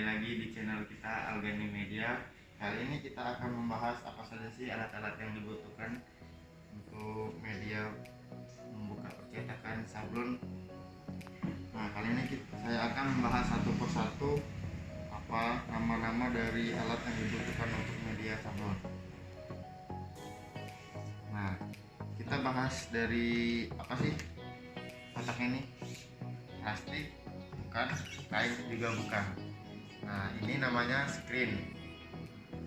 kembali lagi di channel kita Algani Media. Kali ini kita akan membahas apa saja sih alat-alat yang dibutuhkan untuk media membuka percetakan sablon. Nah, kali ini saya akan membahas satu persatu apa nama-nama dari alat yang dibutuhkan untuk media sablon. Nah, kita bahas dari apa sih kotak ini? Plastik bukan, kain juga bukan. Nah, ini namanya screen.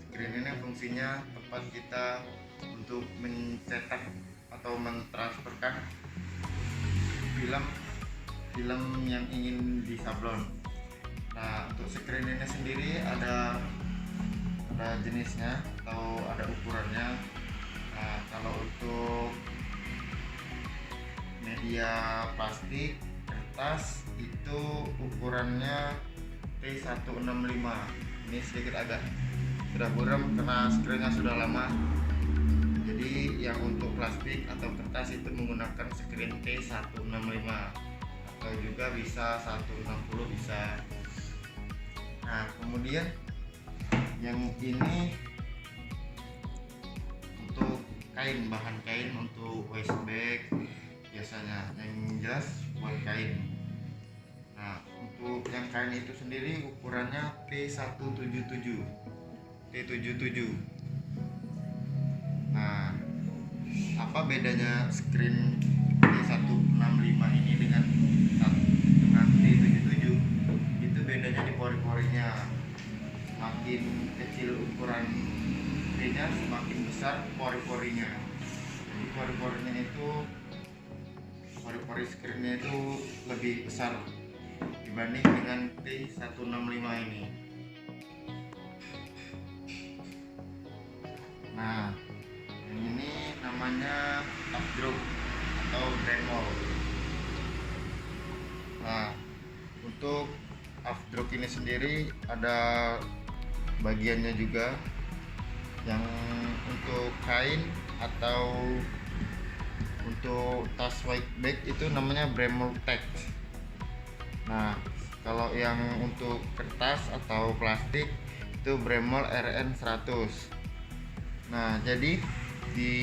Screen ini fungsinya tempat kita untuk mencetak atau mentransferkan film yang ingin disablon. Nah, untuk screen ini sendiri ada jenisnya atau ada ukurannya. Nah, kalau untuk media plastik kertas itu ukurannya T165. Ini sedikit agak sudah buram karena screennya sudah lama. Jadi yang untuk plastik atau kertas itu menggunakan screen T165 atau juga bisa 160 bisa. Nah, kemudian yang ini untuk kain, bahan kain untuk waste bag biasanya, yang jelas buat kain. Nah, untuk yang kain itu sendiri ukurannya T177. Nah, apa bedanya screen T165 ini dengan T77? Itu bedanya di pori-porinya. Semakin kecil ukuran T-nya, semakin besar pori-porinya. Jadi pori-pori screennya itu lebih besar dibanding dengan T165 ini. Nah, yang ini namanya afdruk atau Dremel. Nah, untuk afdruk ini sendiri ada bagiannya juga yang untuk kain atau untuk tas white bag itu namanya Dremel Tech. Nah, kalau yang untuk kertas atau plastik itu Dremel RN100. Nah, jadi di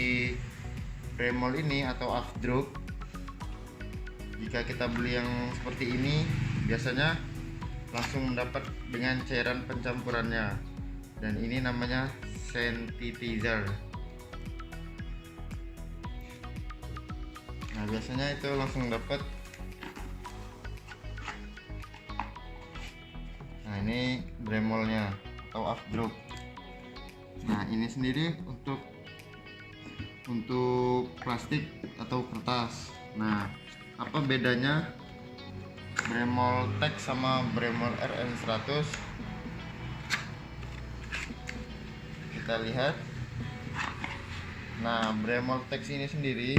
Dremel ini atau afdruk, jika kita beli yang seperti ini biasanya langsung mendapat dengan cairan pencampurannya, dan ini namanya sanitizer. Nah, biasanya itu langsung dapat. Nah, ini Dremelnya atau afdruk. Nah, ini sendiri untuk plastik atau kertas. Nah, apa bedanya Dremel Tech sama Dremel RN100? Kita lihat. Nah, Dremel Tech ini sendiri,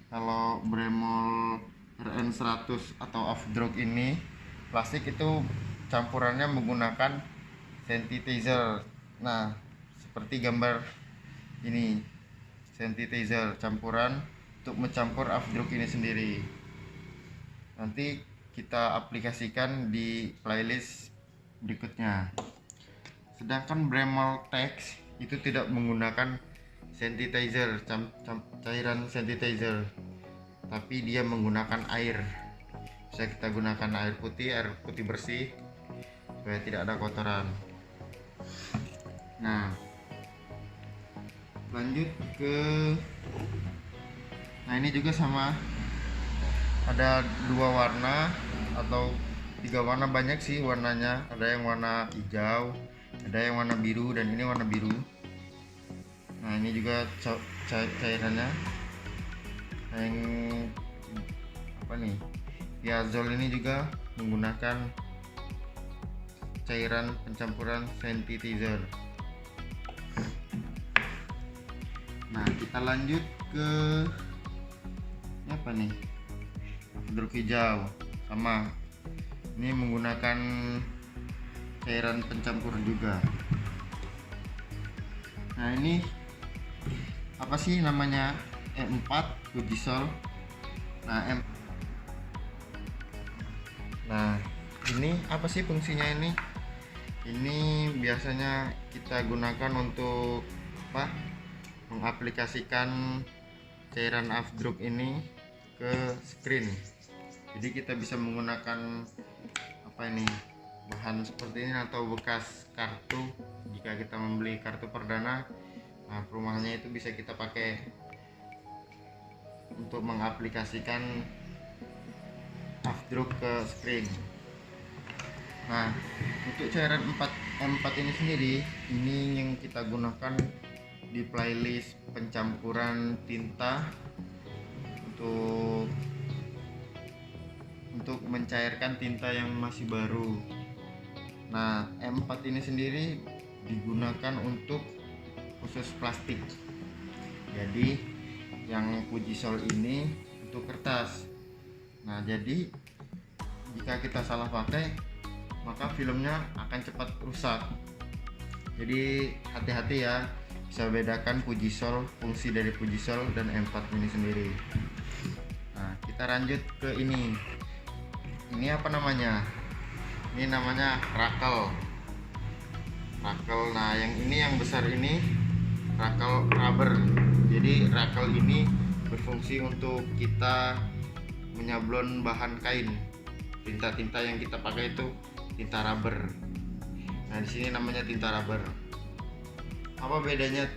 kalau Dremel RN100 atau afdruk ini plastik itu campurannya menggunakan sanitizer. Nah, seperti gambar ini, sanitizer campuran untuk mencampur afdruk ini sendiri. Nanti kita aplikasikan di playlist berikutnya. Sedangkan Dremel Tech itu tidak menggunakan sanitizer, cairan sanitizer, tapi dia menggunakan air. Bisa kita gunakan air putih bersih supaya tidak ada kotoran. Nah, lanjut ke, nah ini juga sama, ada dua warna atau tiga warna, banyak sih warnanya. Ada yang warna hijau, ada yang warna biru, dan ini warna biru. Nah, ini juga cairannya. Nah, yang apa nih, Piazzol ini juga menggunakan cairan pencampuran sanitizer. Nah, kita lanjut ke ini apa nih, afdruk hijau, sama ini menggunakan cairan pencampur juga. Nah, ini apa sih namanya, M4 Fujisol. Nah, ini apa sih fungsinya ini? Ini biasanya kita gunakan untuk apa? Mengaplikasikan cairan Afdruk ini ke screen. Jadi kita bisa menggunakan apa ini, bahan seperti ini atau bekas kartu. Jika kita membeli kartu perdana, nah rumahnya itu bisa kita pakai untuk mengaplikasikan Afdruk ke screen. Nah, untuk cairan M4 ini sendiri, ini yang kita gunakan di playlist pencampuran tinta untuk mencairkan tinta yang masih baru. Nah, M4 ini sendiri digunakan untuk khusus plastik. Jadi, yang Fujisol ini untuk kertas. Nah, jadi jika kita salah pakai, maka filmnya akan cepat rusak. Jadi hati-hati ya, bisa bedakan Fujisol, fungsi dari Fujisol dan M4 ini sendiri. Nah, kita lanjut ke ini. Ini apa namanya? Ini namanya rakel. Nah, yang ini yang besar ini rakel rubber. Jadi rakel ini berfungsi untuk kita menyablon bahan kain. Tinta-tinta yang kita pakai itu tinta rubber. Nah, di sini namanya tinta rubber. Apa bedanya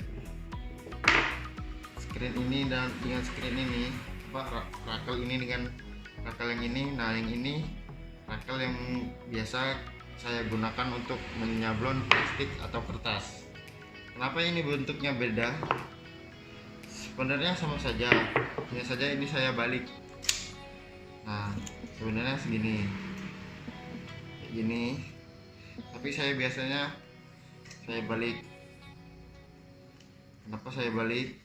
screen ini dengan screen ini? Rakel ini dengan rakel yang ini. Nah, yang ini rakel yang biasa saya gunakan untuk menyablon plastik atau kertas. Kenapa ini bentuknya beda? Sebenarnya sama saja. Hanya saja ini saya balik. Nah, sebenarnya segini. Gini, tapi saya biasanya saya balik. Kenapa saya balik?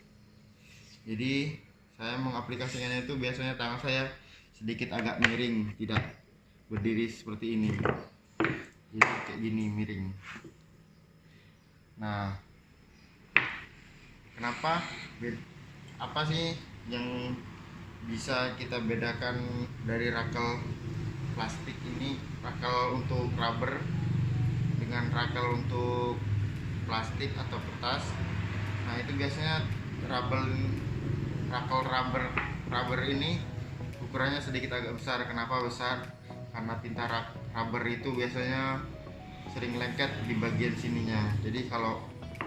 Jadi saya mengaplikasikannya itu biasanya tangan saya sedikit agak miring, tidak berdiri seperti ini. Jadi kayak gini miring. Nah, kenapa? Apa sih yang bisa kita bedakan dari rakel plastik ini, rakel untuk rubber dengan rakel untuk plastik atau kertas? Nah, itu biasanya rakel rubber ini ukurannya sedikit agak besar. Kenapa besar? Karena tinta rubber itu biasanya sering lengket di bagian sininya. Jadi kalau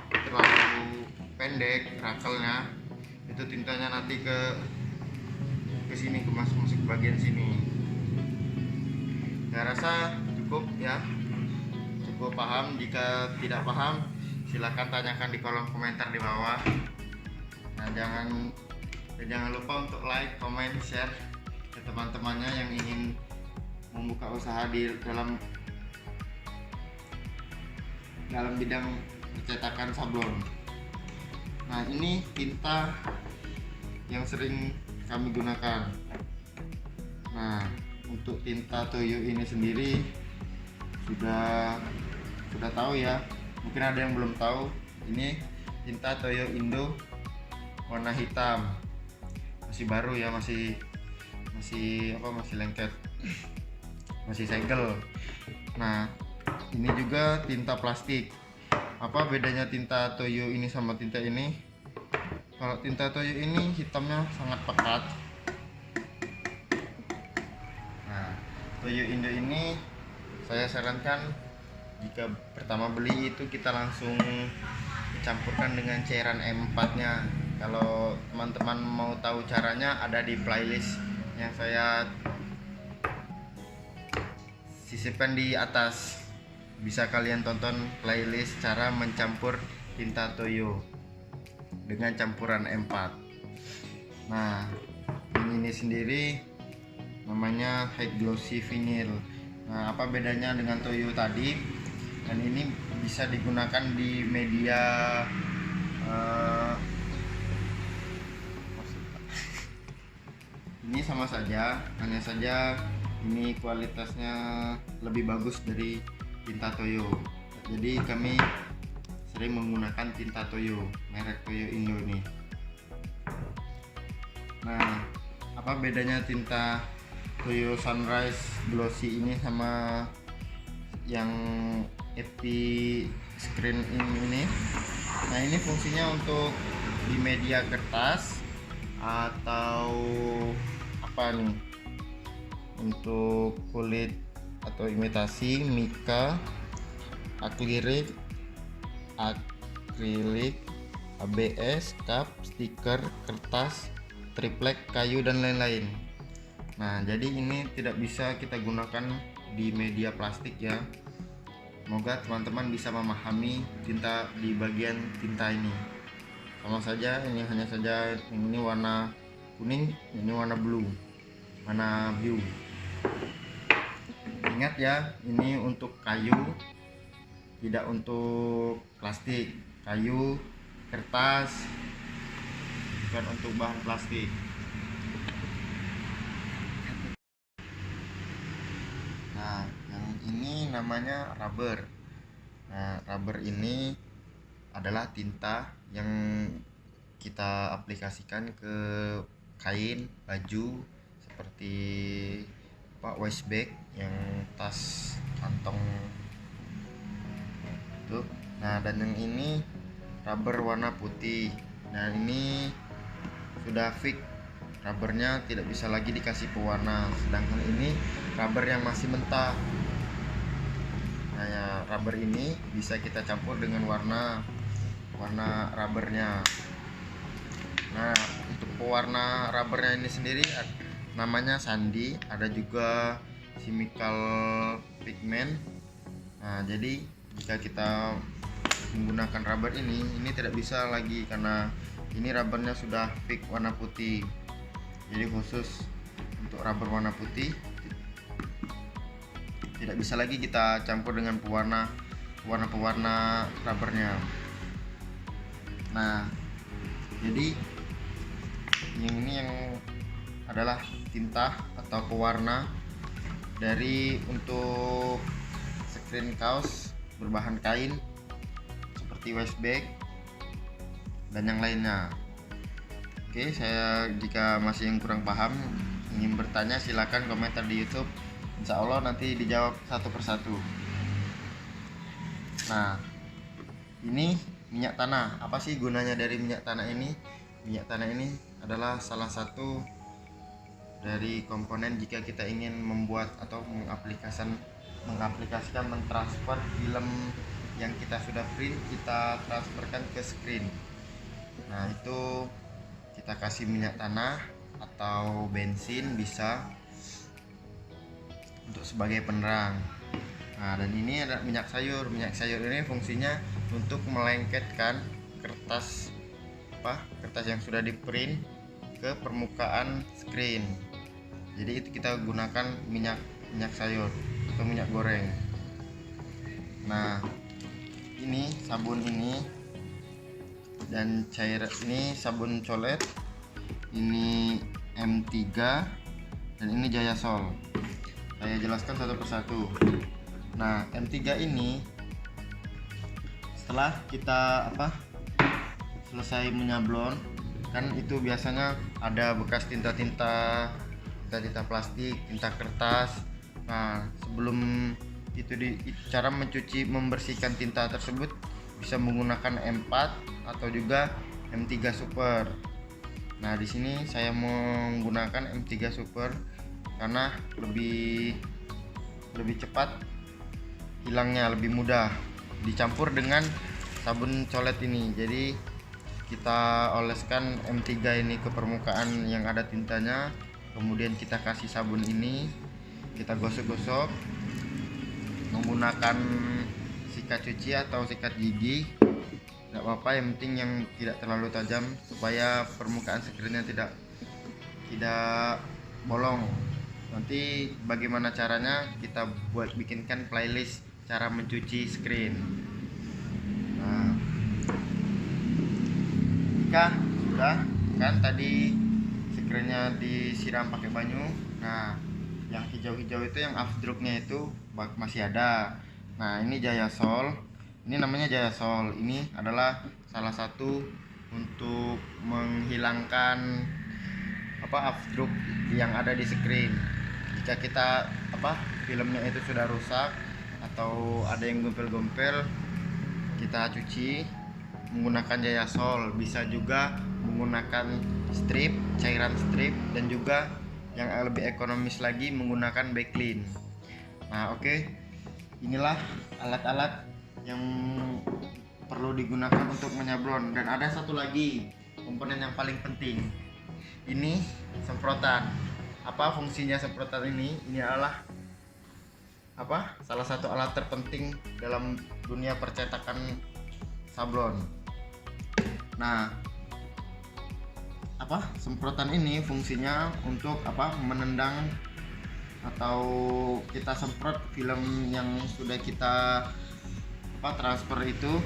terlalu pendek rakelnya, itu tintanya nanti ke sini, masuk bagian sini. Saya rasa cukup ya, cukup paham. Jika tidak paham, silakan tanyakan di kolom komentar di bawah. Nah, jangan lupa untuk like, comment, share ke teman-temannya yang ingin membuka usaha di dalam bidang percetakan sablon. Nah, ini tinta yang sering kami gunakan. Nah, untuk tinta Toyo ini sendiri sudah tahu ya. Mungkin ada yang belum tahu. Ini tinta Toyo Indo warna hitam. Masih baru ya, masih lengket. Masih segel. Nah, ini juga tinta plastik. Apa bedanya tinta Toyo ini sama tinta ini? Kalau tinta Toyo ini hitamnya sangat pekat. Nah, Toyo Indo ini saya sarankan jika pertama beli itu kita langsung campurkan dengan cairan M4 nya. Kalau teman-teman mau tahu caranya, ada di playlist yang saya sisipkan di atas. Bisa kalian tonton playlist cara mencampur tinta Toyo dengan campuran M4. Nah, ini sendiri namanya high glossy vinyl. Nah, apa bedanya dengan Toyo tadi? Dan ini bisa digunakan di media ini sama saja, hanya saja ini kualitasnya lebih bagus dari tinta Toyo. Jadi kami sering menggunakan tinta Toyo, merek Toyo Indo ini. Nah, apa bedanya tinta Toyo Sunrise Glossy ini sama yang Epi screen ini. Nah, ini fungsinya untuk di media kertas atau apa nih, untuk kulit atau imitasi, mika, akrilik, ABS, cup, stiker, kertas, triplek, kayu dan lain-lain. Nah, jadi ini tidak bisa kita gunakan di media plastik ya. Semoga teman-teman bisa memahami tinta di bagian tinta ini. Sama saja, ini hanya saja ini warna kuning, ini warna blue, warna biru. Ingat ya, ini untuk kayu, tidak untuk plastik. Kayu, kertas, bukan untuk bahan plastik. Nah, yang ini namanya rubber. Nah, rubber ini adalah tinta yang kita aplikasikan ke kain, baju, seperti waist bag, yang tas kantong itu. Nah, dan yang ini rubber warna putih. Nah, ini sudah fix, rubbernya tidak bisa lagi dikasih pewarna. Sedangkan ini rubber yang masih mentah. Nah, ya, rubber ini bisa kita campur dengan warna rubbernya. Nah, untuk pewarna rubbernya ini sendiri namanya sandi, ada juga chemical pigment. Nah, jadi jika kita menggunakan rubber ini tidak bisa lagi, karena ini rubbernya sudah fix warna putih. Jadi khusus untuk rubber warna putih tidak bisa lagi kita campur dengan pewarna rubbernya. Nah, jadi ini yang adalah tinta atau pewarna dari untuk screen kaos berbahan kain seperti waist bag dan yang lainnya. Oke, saya jika masih yang kurang paham, ingin bertanya, silakan komentar di YouTube. Insya Allah nanti dijawab satu persatu. Nah, ini minyak tanah. Apa sih gunanya dari minyak tanah ini? Minyak tanah ini adalah salah satu dari komponen jika kita ingin membuat atau mentransfer film yang kita sudah print, kita transferkan ke screen. Nah, itu kita kasih minyak tanah atau bensin bisa untuk sebagai penerang. Nah, dan ini ada minyak sayur. Minyak sayur ini fungsinya untuk melengketkan kertas yang sudah di print ke permukaan screen. Jadi itu kita gunakan minyak sayur atau minyak goreng. Nah, ini sabun ini dan cair ini sabun colet, ini M3 dan ini Jayasol. Saya jelaskan satu persatu. Nah, M3 ini setelah kita selesai menyablon, kan itu biasanya ada bekas tinta plastik, tinta kertas. Nah, sebelum itu cara membersihkan tinta tersebut bisa menggunakan M4 atau juga M3 Super. Nah, di sini saya menggunakan M3 Super karena lebih cepat hilangnya, lebih mudah dicampur dengan sabun colet ini. Jadi kita oleskan M3 ini ke permukaan yang ada tintanya, kemudian kita kasih sabun ini, kita gosok-gosok menggunakan sikat cuci atau sikat gigi. Tidak apa-apa, yang penting yang tidak terlalu tajam supaya permukaan screennya tidak bolong. Nanti bagaimana caranya, kita bikinkan playlist cara mencuci screen. Nah, jika sudah kan tadi screennya disiram pakai banyu, nah yang hijau-hijau itu yang afdruknya itu masih ada. Nah, ini Jayasol, ini namanya Jayasol. Ini adalah salah satu untuk menghilangkan afdruk yang ada di screen. Jika kita filmnya itu sudah rusak atau ada yang gompel-gompel, kita cuci menggunakan Jaya Sol. Bisa juga menggunakan strip, cairan strip, dan juga yang lebih ekonomis lagi menggunakan backlin. Nah oke, inilah alat-alat yang perlu digunakan untuk menyablon. Dan ada satu lagi komponen yang paling penting, ini semprotan. Apa fungsinya semprotan ini? Ini adalah salah satu alat terpenting dalam dunia percetakan sablon. Nah, semprotan ini fungsinya untuk menendang atau kita semprot film yang sudah kita transfer itu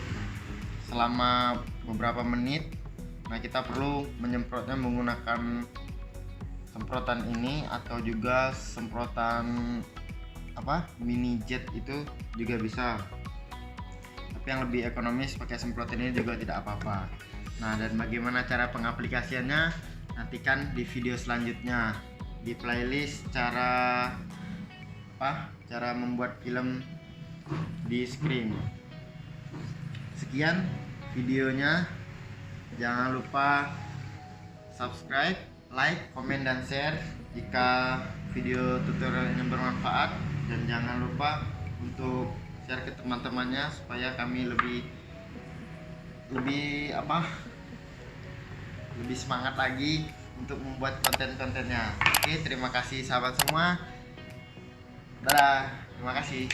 selama beberapa menit. Nah, kita perlu menyemprotnya menggunakan semprotan ini, atau juga semprotan mini jet itu juga bisa. Tapi yang lebih ekonomis pakai semprotan ini juga tidak apa-apa. Nah, dan bagaimana cara pengaplikasiannya nantikan di video selanjutnya di playlist cara membuat film di screen. Sekian videonya, jangan lupa subscribe, like, komen, dan share jika video tutorial ini bermanfaat, dan jangan lupa untuk share ke teman-temannya supaya kami lebih semangat lagi untuk membuat konten-kontennya. Oke, terima kasih sahabat semua. Dadah, terima kasih.